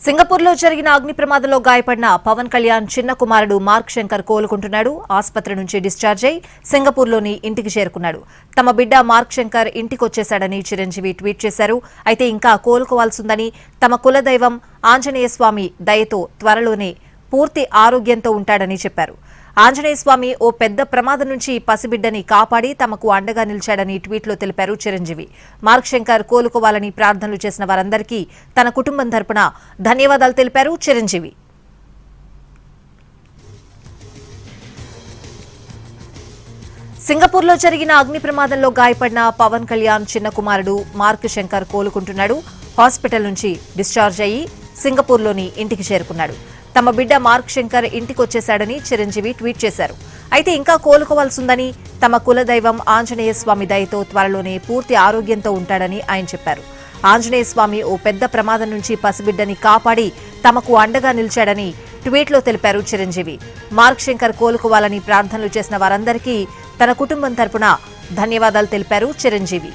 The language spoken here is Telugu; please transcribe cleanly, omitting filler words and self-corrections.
సింగపూర్లో జరిగిన అగ్ని ప్రమాదంలో గాయపడిన పవన్ కళ్యాణ్ చిన్న కుమారుడు మార్క్ శంకర్ కోలుకుంటున్నాడు. ఆసుపత్రి నుంచి డిశ్చార్జ్ అయి సింగపూర్లోని ఇంటికి చేరుకున్నాడు. తమ బిడ్డ మార్క్ శంకర్ ఇంటికొచ్చేశాడని చిరంజీవి ట్వీట్ చేశారు. అయితే ఇంకా కోలుకోవాల్సిందని, తమ కులదైవం ఆంజనేయ స్వామి దయతో త్వరలోనే పూర్తి ఆరోగ్యంతో ఉంటాడని చెప్పారు. ఆంజనేయ స్వామి ఓ పెద్ద ప్రమాదం నుంచి పసిబిడ్డని కాపాడి తమకు అండగా నిలిచాడని ట్వీట్లో తెలిపారు చిరంజీవి. మార్క్ శంకర్ కోలుకోవాలని ప్రార్థనలు చేసిన వారందరికీ తన కుటుంబం తరపున ధన్యవాదాలు తెలిపారు చిరంజీవి. సింగపూర్లో జరిగిన అగ్ని ప్రమాదంలో గాయపడిన పవన్ కళ్యాణ్ చిన్న కుమారుడు మార్క్ శంకర్ కోలుకుంటున్నాడు. హాస్పిటల్ నుంచి డిశ్చార్జ్ అయ్యి సింగపూర్లోని ఇంటికి చేరుకున్నాడు. తమ బిడ్డ మార్క్ శంకర్ ఇంటికొచ్చేశాడని చిరంజీవి ట్వీట్ చేశారు. అయితే ఇంకా కోలుకోవాల్సిందని, తమ కులదైవం ఆంజనేయ స్వామి దయతో త్వరలోనే పూర్తి ఆరోగ్యంతో ఉంటాడని ఆయన చెప్పారు. ఆంజనేయ స్వామి ఓ పెద్ద ప్రమాదం నుంచి పసిబిడ్డని కాపాడి తమకు అండగా నిలిచాడని ట్వీట్లో తెలిపారు చిరంజీవి. మార్క్ శంకర్ కోలుకోవాలని ప్రార్థనలు చేసిన వారందరికీ తన కుటుంబం తరపున ధన్యవాదాలు తెలిపారు చిరంజీవి.